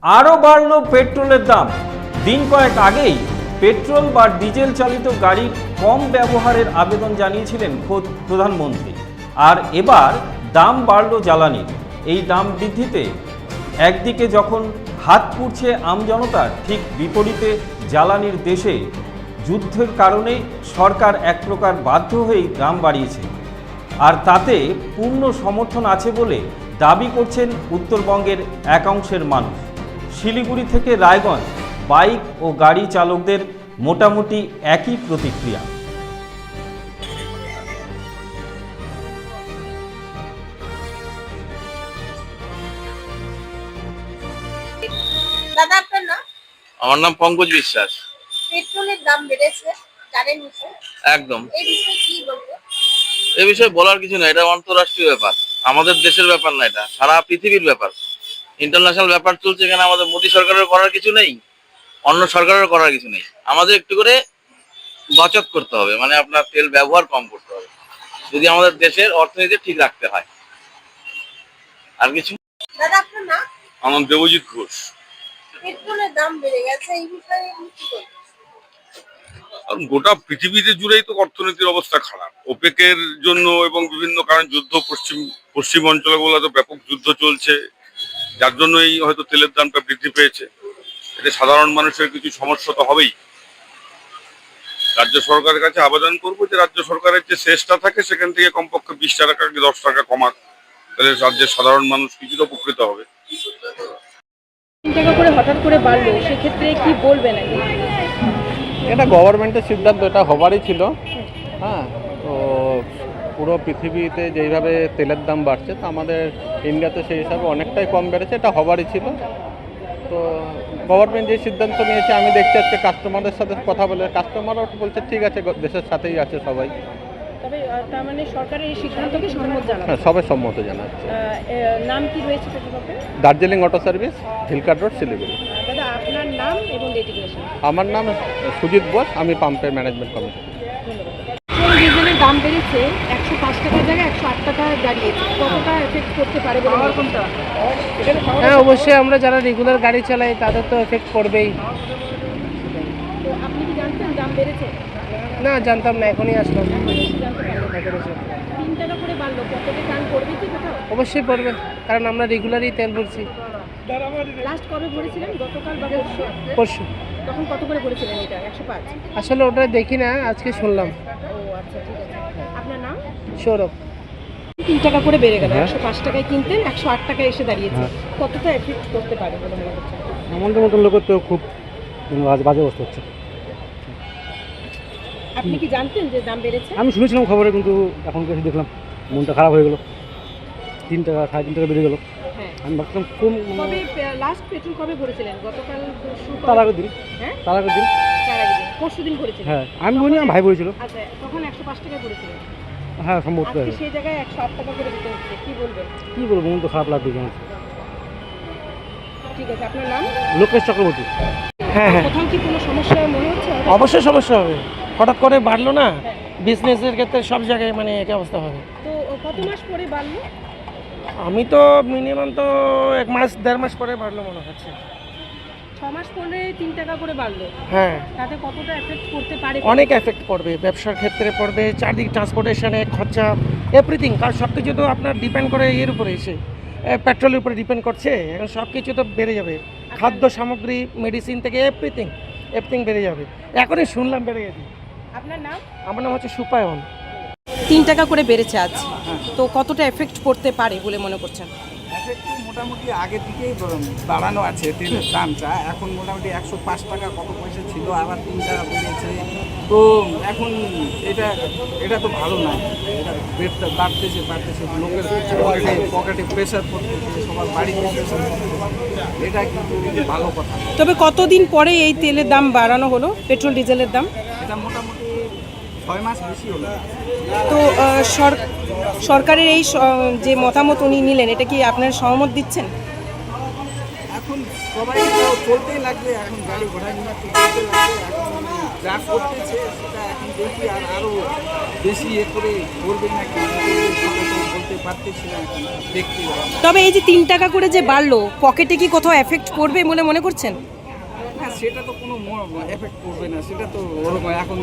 আরও বাড়ল পেট্রোলের দাম। দিন কয়েক আগেই পেট্রোল বা ডিজেল চালিত গাড়ির কম ব্যবহারের আবেদন জানিয়েছিলেন খোদ প্রধানমন্ত্রী। আর এবার দাম বাড়ল জ্বালানির। এই দাম বৃদ্ধিতে একদিকে যখন হাত পুড়ছে আমজনতার, ঠিক বিপরীতে জ্বালানির দেশে যুদ্ধের কারণে সরকার এক প্রকার বাধ্য হয়েই দাম বাড়িয়েছে। আর তাতে পূর্ণ সমর্থন আছে বলে দাবি করছেন উত্তরবঙ্গের একাংশের মানুষ। শিলিগুড়ি থেকে রায়গঞ্জ বাইক ও গাড়ি চালকদের মোটামুটি একই প্রতিক্রিয়া। দাদা আপনার নাম? আমার নাম পঙ্কজ বিশ্বাস। পেট্রোলের দাম বেড়েছে, জানেন নিশ্চয়ই। একদম। এই বিষয়ে কি বলবো? এই বিষয়ে বলার কিছু না, এটা আন্তর্রাষ্ট্রীয় ব্যাপার, আমাদের দেশের ব্যাপার না, এটা সারা পৃথিবীর ব্যাপার, ইন্টারন্যাশনাল ব্যাপার চলছে। এখানে আমাদের মোদী সরকারের করার কিছু নেই, অন্য সরকারের করার কিছু নেই। আমাদের একটু করে বাচত করতে হবে, মানে আপনার তেল ব্যবহার কম করতে হবে, যদি আমাদের দেশের অর্থনীতি ঠিক রাখতে হয়। আর কিছু। দাদা আপনার নাম? আমার দেবজিৎ ঘোষ। পেট্রোলের দাম বেড়ে গেছে, এই বিষয়ে আপনি কি বলবেন? গোটা পৃথিবীতে জুড়েই তো অর্থনীতির অবস্থা খারাপ, ওপেকের জন্য এবং বিভিন্ন কারণ যুদ্ধ, পশ্চিম অঞ্চলগুলোতে ব্যাপক যুদ্ধ চলছে, যার জন্যই হয়তো তেলের দামটা বৃদ্ধি পেয়েছে। এতে সাধারণ মানুষের কিছু সমস্যা তো হবেই। রাজ্য সরকারের কাছে আবেদন করবো যে রাজ্য সরকারের যে শেষটা থাকে সেখান থেকে কমপক্ষে 20 টাকা কি 10 টাকা কমাক, তাহলে রাজ্যের সাধারণ মানুষ কিছুটা উপকৃত হবে। 3 টাকা করে হঠাৎ করে বাড়লো, সেক্ষেত্রে কি বলবেন? এটা গভর্নমেন্টের সিদ্ধান্ত, এটা হবারই ছিল। হ্যাঁ, তো পুরো পৃথিবীতে যেইভাবে তেলের দাম বাড়ছে, তো আমাদের ইন্ডিয়াতে সেই হিসাবে অনেকটাই কম বেড়েছে, এটা হবারই ছিল। তো গভর্নমেন্ট যে সিদ্ধান্ত নিয়েছে, আমি দেখছি আজকে কাস্টমারদের সাথে কথা বলে, কাস্টমারও বলছে ঠিক আছে, দেশের সাথেই আছে সবাই। তবে তার মানে সরকারের এই সিদ্ধান্তকে সম্মত জানাচ্ছে। হ্যাঁ, সবাই সম্মত জানাচ্ছে। নাম কি রয়েছে petrol? Darjeeling auto service, Jhilkat road, Siliguri. দাদা আপনার নাম এবং ডেজিগনেশন? আমার নাম সুজিত বোস, আমি পাম্পের ম্যানেজমেন্ট কমিটি। পেট্রোল ডিজেলের দাম বেড়েছে, 105 টাকার জায়গায় 108 টাকা দাঁড়িয়েছে, কতটা এফেক্ট করতে পারে বলে মনে করছেন? হ্যাঁ, অবশ্যই আমরা যারা রেগুলার গাড়ি চালাই তাদের তো এফেক্ট পড়বেই। তো আপনি কি জানতেন দাম বেড়েছে? না, জানতাম না, এখনই আসলাম। 3 টাকা করে বাড়লো, কতটা টান পড়বে কি কোথাও? অবশ্যই পড়বে, কারণ আমরা রেগুলারই তেল ভরছি। লাস্ট কবে ভরেছিলেন? গতকাল বা পরশু। তখন কত করে ভরেছিলেন? এটা 105? আসলে ওটা দেখি না, আজকে শুনলাম। ও আচ্ছা, ঠিক আছে। আপনার নাম? সৌরভ। 3 টাকা করে বেড়ে গেল, 105 টাকায় কিনতেন, 108 টাকায় এসে দাঁড়িয়েছে, কতটা এফেক্ট করতে পারে বলে মনে করছেন? আমাদের মতন লোকের তো খুব বাজে অবস্থা হচ্ছে। আপনি কি জানতেন যে দাম বেড়েছে? আমি শুনেছিলাম খবরে, কিন্তু এখন এসে দেখলাম মনটা খারাপ হয়ে গেল। 3 টাকা 3.5 টাকা বেড়ে গেল। হ্যাঁ, আমি ভাবছিলাম কম। কবে লাস্ট পেট্রোল কবে ভরেছিলেন? গতকাল, পরশু? তার আগের দিন। হ্যাঁ, তার আগের দিন। তার আগের দিন, পরশুদিন ভরেছিলেন? হ্যাঁ, আমি বলি না, ভাই বলেছিল। আচ্ছা, তখন 105 টাকায় ভরেছিলেন। হ্যাঁ, সম্ভব। আজকে সেই জায়গায় 108 টাকা করে দিতে হচ্ছে, কি বলবেন? কী বলবো, মন তো খারাপ লাগবে। ঠিক আছে, আপনার নাম? লোকেশ চক্রবর্তী। হ্যাঁ হ্যাঁ, কোথাও কি কোনো সমস্যা মনে হচ্ছে? অবশ্যই সমস্যা হবে, হঠাৎ করে বাড়লো না, বিজনেসের ক্ষেত্রে সব জায়গায় মানে একই অবস্থা হবে। তো কত মাস পরে বাড়লো? আমি তো মিনিমাম তো 1 মাস 1.5 মাস পরে বাড়লো মনে হচ্ছে। 6 মাস পরে 3 টাকা করে বাড়লো, হ্যাঁ, তাতে কতটা এফেক্ট করতে পারে? অনেক এফেক্ট পড়বে, ব্যবসার ক্ষেত্রে পড়বে, চারদিক ট্রান্সপোর্টেশনে খরচা, এভরিথিং। কারণ সব কিছু তো আপনার ডিপেন্ড করে এর উপরে, এসে পেট্রোলের উপরে ডিপেন্ড করছে। এখন সব কিছু তো বেড়ে যাবে, খাদ্য সামগ্রী, মেডিসিন থেকে এভরিথিং বেড়ে যাবে। এখনই শুনলাম বেড়ে গেছে। আপনার নাম? আমার নাম হচ্ছে সুপায়ন। 3 টাকা করে বেড়েছে আজ, তো কতটা এফেক্ট করতে পারে বলে মনে করছেন? এফেক্ট মোটামুটি আগে থেকেই বাড়ানো আছে তেলের দামটা। এখন মোটামুটি 105 টাকা কত পয়সা ছিল, আবার 3 টাকা বেড়েছে। তো এখন এটা তো ভালো না, এটা রেটটা বাড়তেছে, লোকের পকেটে প্রেশার পড়তেছে, সবার বাড়িতে প্রেশার পড়তেছে, এটা কিন্তু ভালো কথা। তবে কতদিন পরে এই তেলের দাম বাড়ানো হলো, পেট্রোল ডিজেলের দাম? এটা মোটামুটি 6 মাস বেশি হলো। তো সরকারের এই যে মতামত উনি নিলেন, এটা কি আপনার সহমত দিচ্ছেন? এখন সবাই তো চলতেই লাগবে, এখন গাড়ি ঘোড়া নিয়ে তো চলতে লাগবে। এখন যা করতেছে সেটা এখন দেখি, আর আরও বেশি করে করবে নাকি সেটা তো বলতে বলতে পারতেছি না এখন, দেখতে হবে। তবে এই যে 3 টাকা করে যে বাড়লো, পকেটে কি কোথাও এফেক্ট করবে বলে মনে করছেন? না, সেটা তো কোনো এফেক্ট করবে না, সেটা তো ওরকম এখন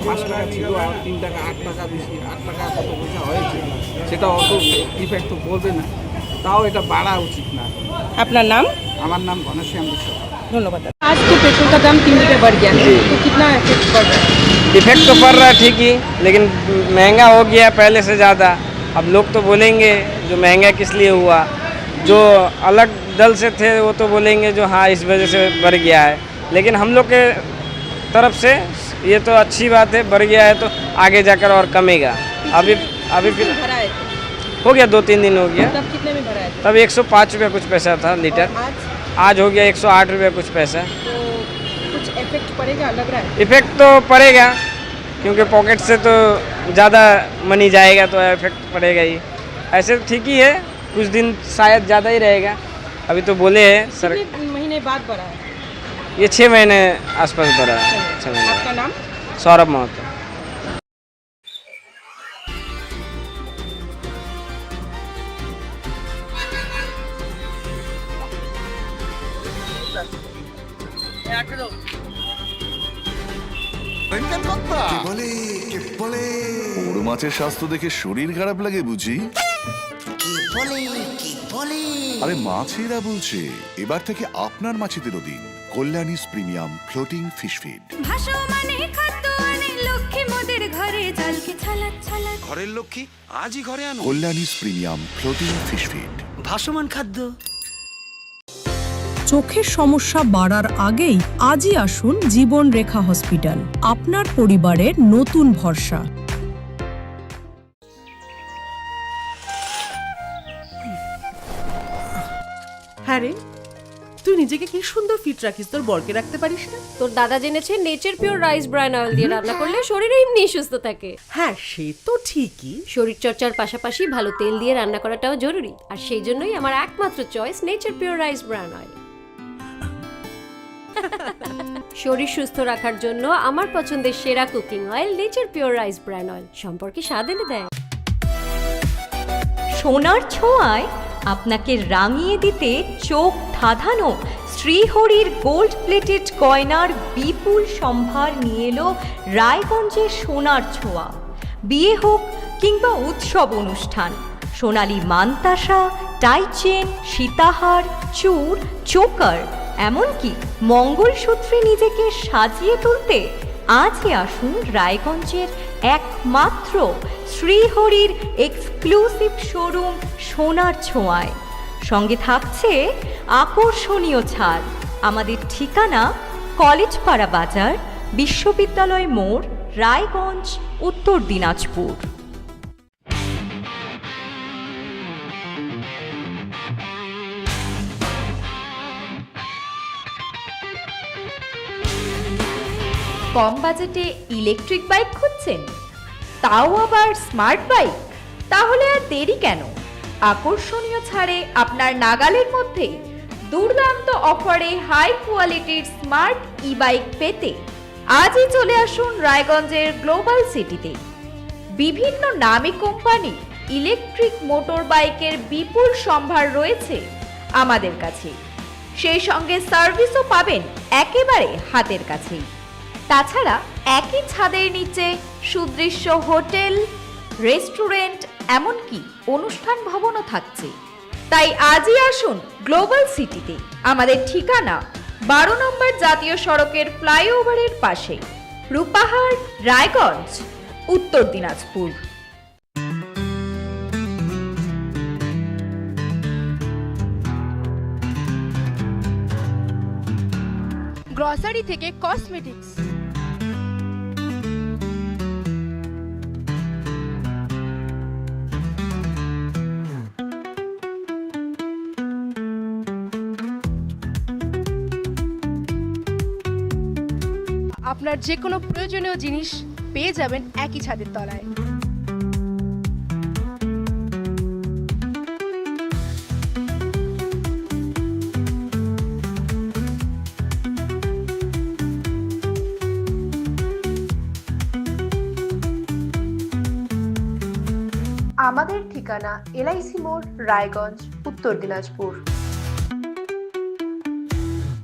5 টাকা ছিল আর 3 টাকা 8 টাকা বেশি, 8 টাকা কত পয়সা হয়েছে, সেটা অত ইফেক্ট তো করবে না। তাও এটা বাড়া উচিত না। আপনার নাম? আমার নাম ঘনশ্যাম বিশ্বাস। ধন্যবাদ। आज तो पेट्रोल का दाम 3 रुपये बढ़ गया है, तो कितना इफेक्ट पड़ रहा है? इफेक्ट तो पड़ रहा है ठीक ही, लेकिन महंगा हो गया पहले से ज़्यादा। अब लोग तो बोलेंगे जो महंगा किस लिए हुआ, जो अलग दल से थे वो तो बोलेंगे जो हाँ इस वजह से बढ़ गया है, लेकिन हम लोग के तरफ से ये तो अच्छी बात है, बढ़ गया है तो आगे जाकर और कमेगा। अभी फिर भरा है हो गया 2-3 दिन हो गया, तब कितने में भरा है? तब 105 रुपये कुछ पैसा था लीटर, आज आज हो गया 108 रुपये कुछ पैसा। तो कुछ इफेक्ट पड़ेगा लग रहा है? इफेक्ट तो पड़ेगा क्योंकि पॉकेट से तो ज़्यादा मनी जाएगा तो इफेक्ट पड़ेगा ही। ऐसे ठीक ही है, कुछ दिन शायद ज़्यादा ही रहेगा। अभी तो बोले हैं सर, कितने महीने बाद बढ़ा है? ये 6 महीने आसपास बढ़ा है। 6 महीने। आपका नाम? सौरभ महतो। বড় মাছের স্বাস্থ্য দেখে শরীর খারাপ লাগে বুঝি? আরে মাছেরা বলছে, এবার থেকে আপনার মাছেদেরও দিন কল্যাণীস প্রিমিয়াম ফ্লোটিং ফিশ ফিড। ঘরের লক্ষ্মী আজই ঘরে আনো কল্যাণীস প্রিমিয়াম ফ্লোটিং ফিশ ফিড। ভাসমান খাদ্য। চোখের সমস্যা বাড়ার আগেই আজই আসুন জীবন রেখা হসপিটাল, আপনার পরিবারের নতুন ভরসা। হ্যাঁ রে, তুই নিজেকে কি সুন্দর ফিট রাখিস, তোর বরকে রাখতে পারিস না? তোর দাদা জেনেছে nature pure rice bran oil দিয়ে রান্না করলে শরীর এমনি সুস্থ থাকে। হ্যাঁ সে তো ঠিকই, শরীর চর্চার পাশাপাশি ভালো তেল দিয়ে রান্না করাটাও জরুরি, আর সেই জন্যই আমার একমাত্র choice nature pure rice bran oil. শরীর সুস্থ রাখার জন্য আমার পছন্দের সেরা cooking oil nature pure rice bran oil, সম্পর্কে স্বাদ এনে দেয়। সোনার ছোঁয়ায় আপনাকে রাঙিয়ে দিতে চোখ ধাঁধানো শ্রীহরির গোল্ড প্লেটেড গয়নার বিপুল সম্ভার নিয়ে এলো রায়গঞ্জের সোনার ছোঁয়া। বিয়ে হোক কিংবা উৎসব অনুষ্ঠান, সোনালী মানতাসা, টাইচেন, সীতাহার, চূড়, চোকার, এমনকি মঙ্গলসূত্রে নিজেকে সাজিয়ে তুলতে আজই আসুন রায়গঞ্জের একমাত্র শ্রীহরির এক্সক্লুসিভ শোরুম সোনার ছোঁয়ায়। সঙ্গে থাকছে আকর্ষণীয় ছাড়। আমাদের ঠিকানা কলেজপাড়া বাজার, বিশ্ববিদ্যালয় মোড়, রায়গঞ্জ, উত্তর দিনাজপুর। কম বাজেটে ইলেকট্রিক বাইক খুঁজছেন, তাও আবার স্মার্ট বাইক? তাহলে আর দেরি কেন, আকর্ষণীয় ছাড়ে আপনার নাগালের মধ্যে দুর্দান্ত অফারে হাই কোয়ালিটির স্মার্ট ই বাইক পেতে আজই চলে আসুন রায়গঞ্জের গ্লোবাল সিটিতে। বিভিন্ন নামী কোম্পানি ইলেকট্রিক মোটর বাইকের বিপুল সম্ভার রয়েছে আমাদের কাছে, সেই সঙ্গে সার্ভিসও পাবেন একেবারে হাতের কাছেই। তাছাড়া একই ছাদের নিচে সুদৃশ্য হোটেল, রেস্টুরেন্ট, এমনকি অনুষ্ঠান ভবনও থাকছে। তাই আজই আসুন গ্লোবাল সিটিতে। আমাদের ঠিকানা 12 নম্বর জাতীয় সড়কের ফ্লাইওভারের পাশে, রূপাহার, রায়গঞ্জ, উত্তর দিনাজপুর। গ্রসারি থেকে কসমেটিক্স, আপনার যে কোনো প্রয়োজনীয় জিনিস পেয়ে যাবেন একই ছাদের তলায়। আমার আমাদের ঠিকানা LIC মোড়, রায়গঞ্জ, উত্তর দিনাজপুর।